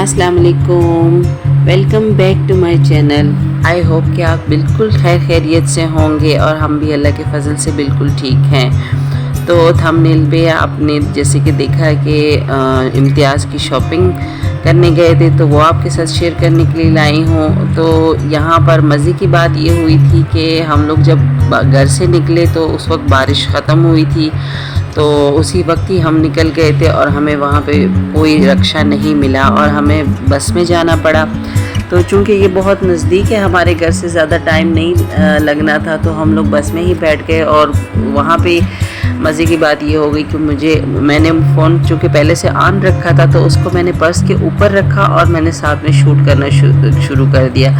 अस्सलाम वालेकुम, welcome back to my channel. I hope कि आप बिल्कुल खैरियत से होंगे और हम भी अल्लाह के फजल से बिल्कुल ठीक हैं। तो थंबनेल पे आपने जैसे कि देखा कि इम्तियाज़ की शॉपिंग करने गए थे, तो वो आपके साथ शेयर करने के लिए लाई हूँ। तो यहाँ पर मज़े की बात ये हुई थी कि हम लोग जब घर से निकले तो उस वक्त बारिश ख़त्म हुई थी, तो उसी वक्त ही हम निकल गए थे और हमें वहाँ पे कोई रक्षा नहीं मिला और हमें बस में जाना पड़ा। तो चूँकि ये बहुत नज़दीक है, हमारे घर से ज़्यादा टाइम नहीं लगना था, तो हम लोग बस में ही बैठ गए। और वहाँ पे मज़े की बात ये हो गई कि मैंने फ़ोन चूँकि पहले से ऑन रखा था, तो उसको मैंने पर्स के ऊपर रखा और मैंने साथ में शूट करना शुरू कर दिया।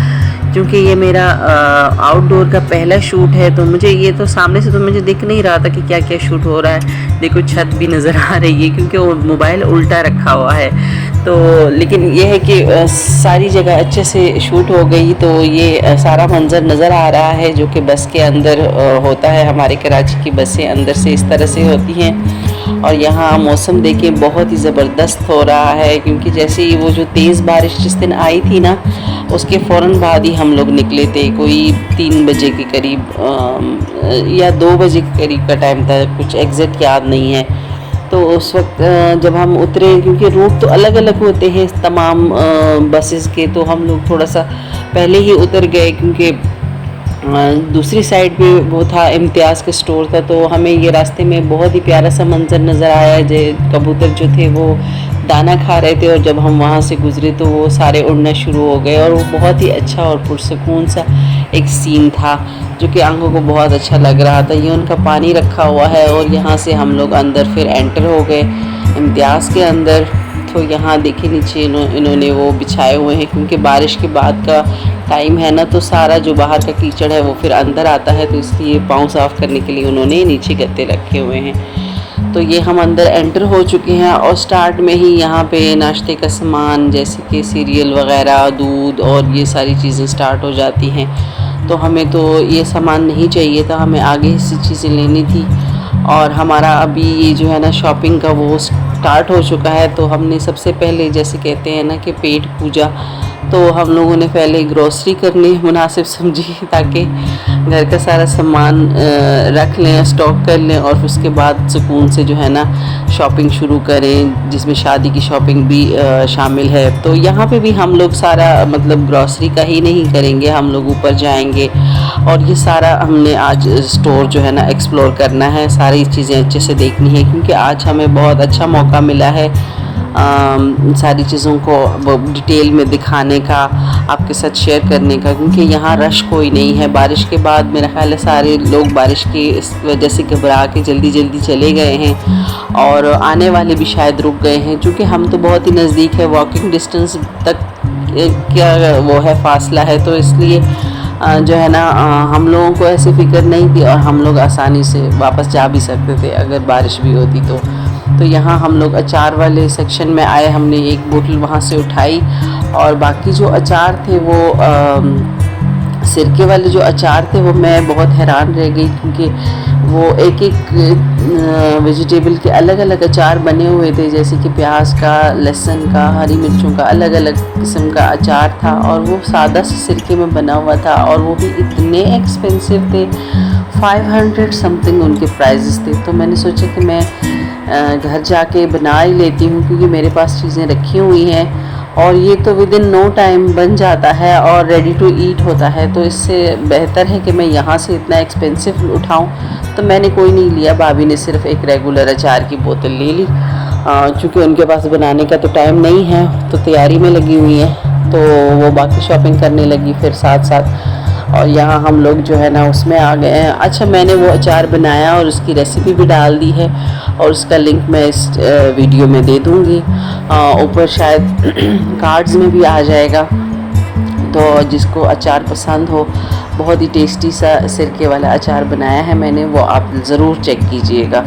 क्योंकि ये मेरा आउटडोर का पहला शूट है, तो मुझे ये तो सामने से तो मुझे दिख नहीं रहा था कि क्या क्या शूट हो रहा है। देखो छत भी नज़र आ रही है क्योंकि वो मोबाइल उल्टा रखा हुआ है। तो लेकिन ये है कि सारी जगह अच्छे से शूट हो गई। तो ये सारा मंज़र नज़र आ रहा है जो कि बस के अंदर होता है। हमारे कराची की बसें अंदर से इस तरह से होती हैं। और यहाँ मौसम देखिए बहुत ही ज़बरदस्त हो रहा है, क्योंकि जैसे ही वो जो तेज़ बारिश जिस दिन आई थी ना, उसके फ़ौरन बाद ही हम लोग निकले थे। कोई 3 बजे के करीब या 2 बजे के करीब का टाइम था, कुछ एग्जैक्ट याद नहीं है। तो उस वक्त जब हम उतरे, क्योंकि रूट तो अलग अलग होते हैं तमाम बसेस के, तो हम लोग थोड़ा सा पहले ही उतर गए, क्योंकि दूसरी साइड पे वो था इम्तियाज़ का स्टोर था। तो हमें ये रास्ते में बहुत ही प्यारा सा मंजर नज़र आया, जो कबूतर जो थे वो दाना खा रहे थे, और जब हम वहाँ से गुज़रे तो वो सारे उड़ना शुरू हो गए। और वो बहुत ही अच्छा और पुरसकून सा एक सीन था जो कि आंखों को बहुत अच्छा लग रहा था। ये उनका पानी रखा हुआ है और यहाँ से हम लोग अंदर फिर एंटर हो गए इम्तियाज़ के अंदर। तो यहाँ देखिए नीचे इन्होंने वो बिछाए हुए हैं, क्योंकि बारिश के बाद का टाइम है ना, तो सारा जो बाहर का कीचड़ है वो फिर अंदर आता है, तो इसलिए पाँव साफ़ करने के लिए उन्होंने नीचे गत्ते रखे हुए हैं। तो ये हम अंदर एंटर हो चुके हैं और स्टार्ट में ही यहाँ पे नाश्ते का सामान जैसे कि सीरियल वगैरह, दूध और ये सारी चीज़ें स्टार्ट हो जाती हैं। तो हमें तो ये सामान नहीं चाहिए था, हमें आगे से चीज़ें लेनी थी। और हमारा अभी ये जो है ना शॉपिंग का वो स्टार्ट हो चुका है। तो हमने सबसे पहले, जैसे कहते हैं ना कि पेट पूजा, तो हम लोगों ने पहले ग्रोसरी करनी मुनासिब समझी, ताकि घर का सारा सामान रख लें, स्टॉक कर लें, और उसके बाद सुकून से जो है ना शॉपिंग शुरू करें, जिसमें शादी की शॉपिंग भी शामिल है। तो यहाँ पे भी हम लोग सारा मतलब ग्रोसरी का ही नहीं करेंगे, हम लोग ऊपर जाएंगे और ये सारा हमने आज स्टोर जो है ना एक्सप्लोर करना है, सारी चीज़ें अच्छे से देखनी है, क्योंकि आज हमें बहुत अच्छा मौका मिला है सारी चीज़ों को डिटेल में दिखाने का, आपके साथ शेयर करने का। क्योंकि यहाँ रश कोई नहीं है। बारिश के बाद मेरा ख्याल है सारे लोग बारिश की इस वजह से घबरा के जल्दी जल्दी चले गए हैं, और आने वाले भी शायद रुक गए हैं। चूँकि हम तो बहुत ही नज़दीक है, वॉकिंग डिस्टेंस तक क्या वो है, फासला है, तो इसलिए जो है ना हम लोगों को ऐसी फ़िक्र नहीं थी और हम लोग आसानी से वापस जा भी सकते थे अगर बारिश भी होती तो। तो यहाँ हम लोग अचार वाले सेक्शन में आए, हमने एक बोतल वहाँ से उठाई, और बाकी जो अचार थे वो सिरके वाले जो अचार थे वो मैं बहुत हैरान रह गई, क्योंकि वो एक एक वेजिटेबल के अलग अलग अचार बने हुए थे, जैसे कि प्याज का, लहसुन का, हरी मिर्चों का, अलग अलग किस्म का अचार था, और वो सादा से सिरके में बना हुआ था, और वो भी इतने एक्सपेंसिव थे, 500 समथिंग उनके प्राइजेस थे। तो मैंने सोचा कि मैं घर जाके बना ही लेती हूँ, क्योंकि मेरे पास चीज़ें रखी हुई हैं और ये तो विद इन नो टाइम बन जाता है और रेडी टू ईट होता है। तो इससे बेहतर है कि मैं यहाँ से इतना एक्सपेंसिव उठाऊँ। तो मैंने कोई नहीं लिया, भाभी ने सिर्फ एक रेगुलर अचार की बोतल ले ली, चूँकि उनके पास बनाने का तो टाइम नहीं है, तो तैयारी में लगी हुई है, तो वो बाकी शॉपिंग करने लगी फिर साथ साथ। और यहाँ हम लोग जो है ना उसमें आ गए हैं। अच्छा, मैंने वो अचार बनाया और उसकी रेसिपी भी डाल दी है, और उसका लिंक मैं इस वीडियो में दे दूँगी, ऊपर शायद कार्ड्स में भी आ जाएगा। तो जिसको अचार पसंद हो, बहुत ही टेस्टी सा सिरके वाला अचार बनाया है मैंने, वो आप ज़रूर चेक कीजिएगा।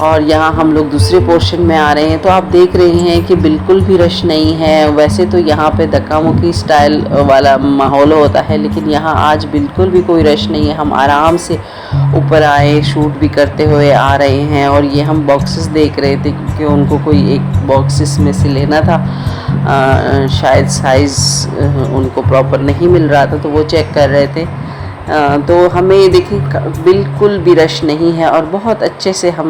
और यहाँ हम लोग दूसरे पोर्शन में आ रहे हैं, तो आप देख रहे हैं कि बिल्कुल भी रश नहीं है। वैसे तो यहाँ पे धक्का मुक्की स्टाइल वाला माहौल होता है, लेकिन यहाँ आज बिल्कुल भी कोई रश नहीं है। हम आराम से ऊपर आए, शूट भी करते हुए आ रहे हैं। और ये हम बॉक्सेस देख रहे थे, क्योंकि उनको कोई एक बॉक्सेस में से लेना था, शायद साइज़ उनको प्रॉपर नहीं मिल रहा था, तो वो चेक कर रहे थे। तो हमें देखिए बिल्कुल भी रश नहीं है और बहुत अच्छे से हम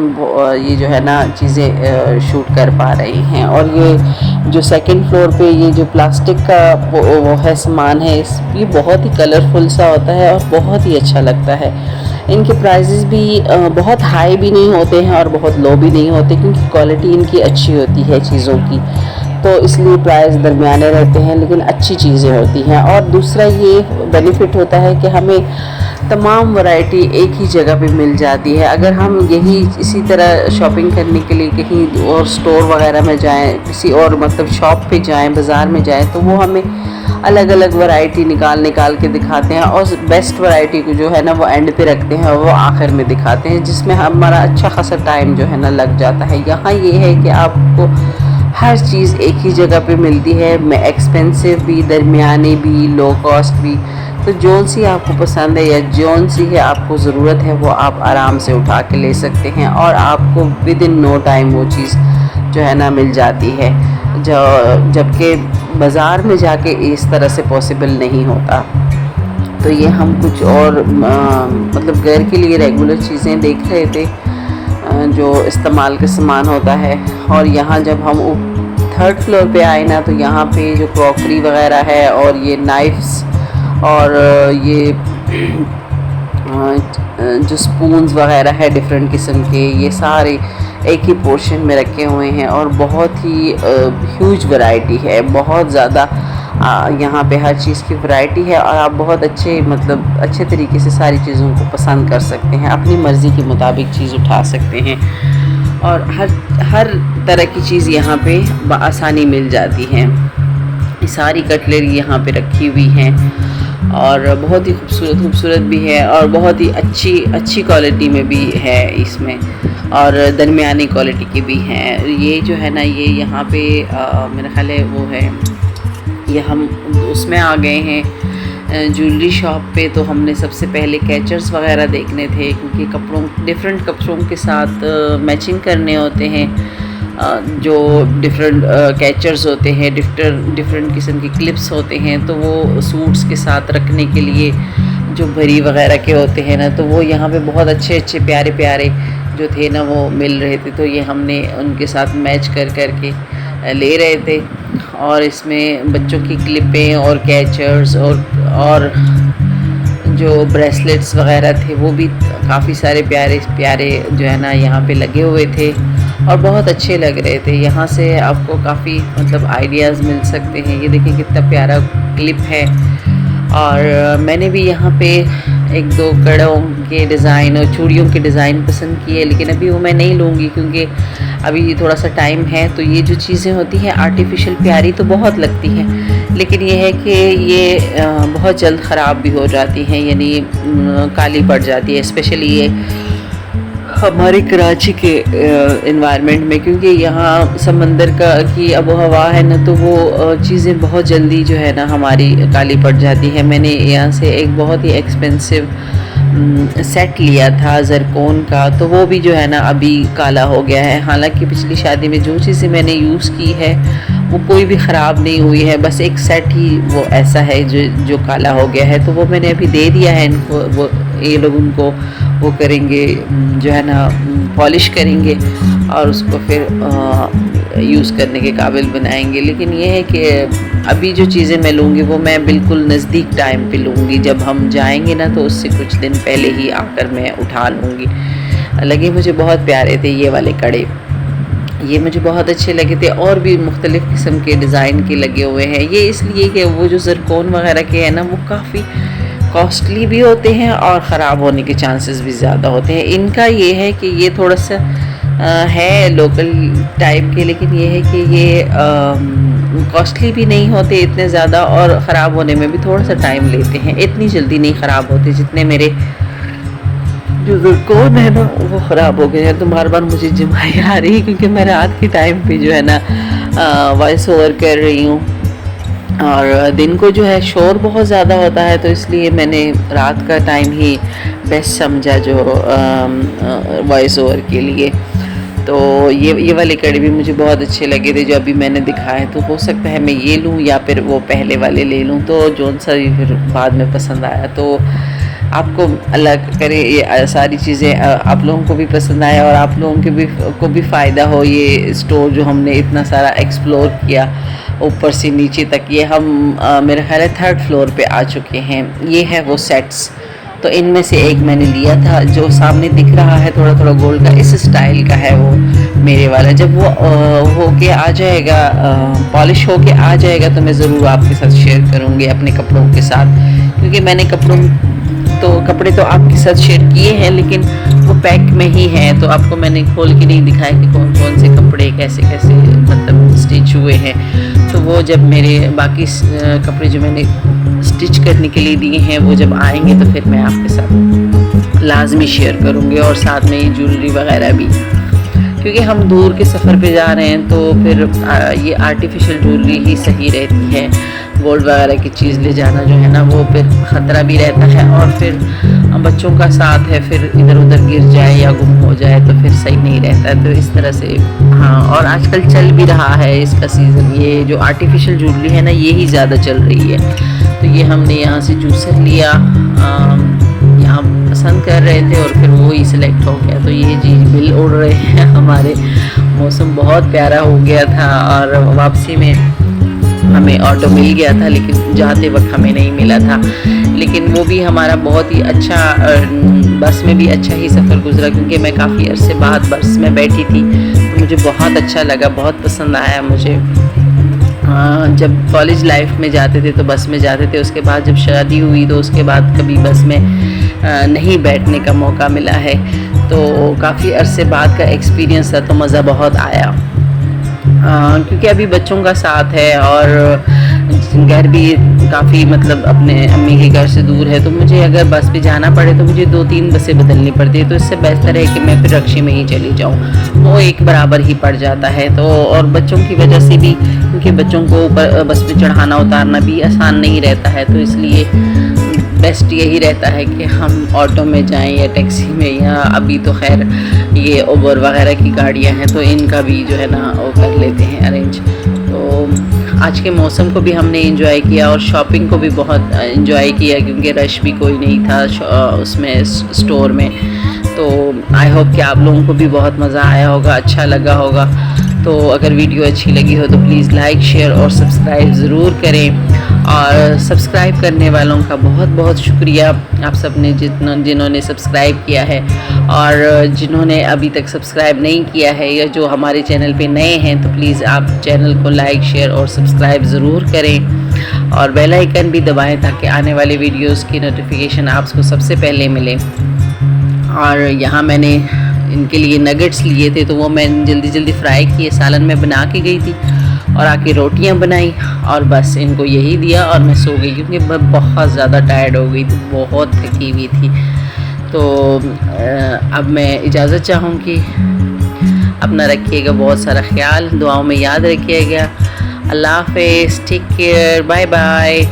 ये जो है ना चीज़ें शूट कर पा रहे हैं। और ये जो सेकंड फ्लोर पे ये जो प्लास्टिक का वो है सामान है, ये बहुत ही कलरफुल सा होता है और बहुत ही अच्छा लगता है। इनके प्राइसेस भी बहुत हाई भी नहीं होते हैं और बहुत लो भी नहीं होते, क्योंकि क्वालिटी इनकी अच्छी होती है चीज़ों की, तो इसलिए प्राइस दरमियाने रहते हैं, लेकिन अच्छी चीज़ें होती हैं। और दूसरा ये बेनिफिट होता है कि हमें तमाम वैरायटी एक ही जगह पे मिल जाती है। अगर हम यही इसी तरह शॉपिंग करने के लिए कहीं और स्टोर वगैरह में जाएं, किसी और मतलब शॉप पे जाएं, बाज़ार में जाएं, तो वो हमें अलग अलग वैरायटी निकाल के दिखाते हैं और बेस्ट वैरायटी को जो है ना वो एंड पे रखते हैं और वो आखिर में दिखाते हैं, जिसमें हमारा अच्छा खासा टाइम जो है ना लग जाता है। यहाँ ये है कि आपको हर चीज़ एक ही जगह पे मिलती है, एक्सपेंसिव भी, दरमियानी भी, लो कॉस्ट भी। तो जौन सी आपको पसंद है या जौन सी है आपको ज़रूरत है वो आप आराम से उठा के ले सकते हैं और आपको विद इन नो टाइम वो चीज़ जो है ना मिल जाती है, जबकि बाज़ार में जाके इस तरह से पॉसिबल नहीं होता। तो ये हम कुछ और मतलब घर के लिए रेगुलर चीज़ें देख रहे थे जो इस्तेमाल का सामान होता है। और यहाँ जब हम थर्ड फ्लोर पे आए ना, तो यहाँ पे जो क्रॉकरी वगैरह है और ये नाइफ्स और ये जो स्पून्स वगैरह है डिफरेंट किस्म के, ये सारे एक ही पोर्शन में रखे हुए हैं और बहुत ही ह्यूज वैरायटी है, बहुत ज़्यादा यहाँ पे हर चीज़ की वैरायटी है और आप बहुत अच्छे तरीके से सारी चीज़ों को पसंद कर सकते हैं, अपनी मर्ज़ी के मुताबिक चीज़ उठा सकते हैं और हर तरह की चीज़ यहाँ पे आसानी मिल जाती है। सारी कटलरी यहाँ पे रखी हुई हैं और बहुत ही खूबसूरत भी है और बहुत ही अच्छी क्वालिटी में भी है इसमें, और दरमियानी क्वालिटी की भी हैं। ये जो है ना ये यहाँ पे मेरा ख्याल है वो है, ये हम उसमें आ गए हैं ज्वेलरी शॉप पे। तो हमने सबसे पहले कैचर्स वगैरह देखने थे, क्योंकि डिफरेंट कपड़ों के साथ मैचिंग करने होते हैं। जो डिफरेंट कैचर्स होते हैं, डिफरेंट किस्म की क्लिप्स होते हैं, तो वो सूट्स के साथ रखने के लिए जो भरी वगैरह के होते हैं ना, तो वो यहाँ पे बहुत अच्छे प्यारे जो थे ना वो मिल रहे थे। तो ये हमने उनके साथ मैच करके ले रहे थे। और इसमें बच्चों की क्लिपें और कैचर्स और जो ब्रेसलेट्स वगैरह थे वो भी काफ़ी सारे प्यारे जो है ना यहाँ पे लगे हुए थे और बहुत अच्छे लग रहे थे। यहाँ से आपको काफ़ी आइडियाज़ मिल सकते हैं। ये देखिए कितना प्यारा क्लिप है। और मैंने भी यहाँ पे एक दो कड़ों के डिज़ाइन और चूड़ियों के डिज़ाइन पसंद किए, लेकिन अभी वो मैं नहीं लूँगी क्योंकि अभी थोड़ा सा टाइम है। तो ये जो चीज़ें होती हैं आर्टिफिशियल प्यारी तो बहुत लगती हैं, लेकिन ये है कि ये बहुत जल्द ख़राब भी हो जाती हैं, यानी काली पड़ जाती है, स्पेशली ये हमारे कराची के इन्वायरमेंट में, क्योंकि यहाँ समंदर की आबो हवा है ना, तो वो चीज़ें बहुत जल्दी जो है ना हमारी काली पड़ जाती है। मैंने यहाँ से एक बहुत ही एक्सपेंसिव सेट लिया था ज़रकोन का, तो वो भी जो है ना अभी काला हो गया है। हालांकि पिछली शादी में जो चीज़ें मैंने यूज़ की है वो कोई भी ख़राब नहीं हुई है, बस एक सेट ही वो ऐसा है जो काला हो गया है। तो वो मैंने अभी दे दिया है इनको, वो ये लोग उनको वो करेंगे जो है ना पॉलिश करेंगे और उसको फिर यूज़ करने के काबिल बनाएंगे। लेकिन ये है कि अभी जो चीज़ें मैं लूँगी वो मैं बिल्कुल नज़दीक टाइम पे लूँगी, जब हम जाएंगे ना तो उससे कुछ दिन पहले ही आकर मैं उठा लूँगी। लगे मुझे बहुत प्यारे थे ये वाले कड़े, ये मुझे बहुत अच्छे लगे थे। और भी मुख्तलिफ़ किस्म के डिज़ाइन के लगे हुए हैं। ये इसलिए कि वो जो ज़रकोन वगैरह के हैं ना वो काफ़ी कॉस्टली भी होते हैं और ख़राब होने के चांसेस भी ज़्यादा होते हैं। इनका ये है कि ये थोड़ा सा है लोकल टाइप के, लेकिन ये है कि ये कॉस्टली भी नहीं होते इतने ज़्यादा और ख़राब होने में भी थोड़ा सा टाइम लेते हैं। इतनी जल्दी नहीं ख़राब होते जितने मेरे जो ज़रकोन है ना वो ख़राब हो गए हैं। तो बार बार मुझे जमाई आ रही है क्योंकि मैं रात के टाइम पे जो है ना वॉइस ओवर कर रही हूँ और दिन को जो है शोर बहुत ज़्यादा होता है, तो इसलिए मैंने रात का टाइम ही बेस्ट समझा जो वॉइस ओवर के लिए। तो ये वाले कड़े भी मुझे बहुत अच्छे लगे थे जो अभी मैंने दिखाए, तो हो सकता है मैं ये लूँ या फिर वो पहले वाले ले लूँ, तो जोन सा ही फिर बाद में पसंद आया। तो आपको अल्लाह करे ये सारी चीज़ें आप लोगों को भी पसंद आए और आप लोगों के भी को भी फ़ायदा हो। ये स्टोर जो हमने इतना सारा एक्सप्लोर किया ऊपर से नीचे तक, ये हम मेरा ख्याल है 3rd फ्लोर पे आ चुके हैं। ये है वो सेट्स, तो इनमें से एक मैंने लिया था जो सामने दिख रहा है थोड़ा थोड़ा गोल्ड का, इस स्टाइल का है वो मेरे वाला। जब वो होके आ जाएगा, पॉलिश होके आ जाएगा, तो मैं ज़रूर आपके साथ शेयर करूँगी अपने कपड़ों के साथ, क्योंकि मैंने कपड़े तो आपके साथ शेयर किए हैं लेकिन वो पैक में ही हैं, तो आपको मैंने खोल के नहीं दिखाया कि कौन कौन से कपड़े कैसे कैसे मतलब स्टिच हुए हैं। तो वो जब मेरे बाकी कपड़े जो मैंने स्टिच करने के लिए दिए हैं वो जब आएंगे तो फिर मैं आपके साथ लाजमी शेयर करूँगी, और साथ में ये ज्वेलरी वगैरह भी, क्योंकि हम दूर के सफ़र पे जा रहे हैं तो फिर ये आर्टिफिशियल ज्वेलरी ही सही रहती है। गोल्ड वगैरह की चीज़ ले जाना जो है ना वो फिर ख़तरा भी रहता है, और फिर बच्चों का साथ है, फिर इधर उधर गिर जाए या गुम हो जाए तो फिर सही नहीं रहता है। तो इस तरह से हाँ, और आजकल चल भी रहा है इसका सीज़न, ये जो आर्टिफिशियल ज्वेलरी है ना ये ही ज़्यादा चल रही है। तो ये हमने यहाँ से जूसर लिया, यहाँ पसंद कर रहे थे और फिर वो ही सिलेक्ट हो गया। तो ये जी बिल उड़ रहे हैं हमारे, मौसम बहुत प्यारा हो गया था, और वापसी में हमें ऑटो मिल गया था लेकिन जाते वक्त हमें नहीं मिला था। लेकिन वो भी हमारा बहुत ही अच्छा, बस में भी अच्छा ही सफ़र गुजरा, क्योंकि मैं काफ़ी अरसे बाद बस में बैठी थी तो मुझे बहुत अच्छा लगा, बहुत पसंद आया मुझे। जब कॉलेज लाइफ में जाते थे तो बस में जाते थे, उसके बाद जब शादी हुई तो उसके बाद कभी बस में नहीं बैठने का मौका मिला है, तो काफ़ी अरसे बाद का एक्सपीरियंस था, तो मज़ा बहुत आया। क्योंकि अभी बच्चों का साथ है और घर भी काफ़ी मतलब अपने अम्मी के घर से दूर है, तो मुझे अगर बस पे जाना पड़े तो मुझे 2-3 बसें बदलनी पड़ती है, तो इससे बेहतर है कि मैं फिर रक्शे में ही चली जाऊँ, वो एक बराबर ही पड़ जाता है। तो और बच्चों की वजह से भी, क्योंकि बच्चों को ऊपर बस पे चढ़ाना उतारना भी आसान नहीं रहता है, तो इसलिए बेस्ट यही रहता है कि हम ऑटो में जाएं या टैक्सी में, या अभी तो खैर ये उबर वगैरह की गाड़ियां हैं तो इनका भी जो है ना वो कर लेते हैं अरेंज। तो आज के मौसम को भी हमने एंजॉय किया और शॉपिंग को भी बहुत एंजॉय किया, क्योंकि रश भी कोई नहीं था उसमें स्टोर में। तो आई होप कि आप लोगों को भी बहुत मज़ा आया होगा, अच्छा लगा होगा। तो अगर वीडियो अच्छी लगी हो तो प्लीज़ लाइक शेयर और सब्सक्राइब ज़रूर करें, और सब्सक्राइब करने वालों का बहुत बहुत शुक्रिया आप सब ने जिन्होंने सब्सक्राइब किया है, और जिन्होंने अभी तक सब्सक्राइब नहीं किया है या जो हमारे चैनल पे नए हैं तो प्लीज़ आप चैनल को लाइक शेयर और सब्सक्राइब ज़रूर करें, और बेल आइकन भी दबाएं ताकि आने वाले वीडियोस की नोटिफिकेशन आपको सबसे पहले मिले। और यहाँ मैंने इनके लिए नगेट्स लिए थे तो वो मैंने जल्दी जल्दी फ्राई किए, सालन में बना के गई थी और आके रोटियां बनाई और बस इनको यही दिया और मैं सो गई, क्योंकि मैं बहुत ज़्यादा टायर्ड हो गई थी, बहुत थकी हुई थी। तो अब मैं इजाज़त चाहूँगी, अपना रखिएगा बहुत सारा ख्याल, दुआओं में याद रखिएगा। अल्लाह हाफ़िज़, टेक केयर, बाय बाय।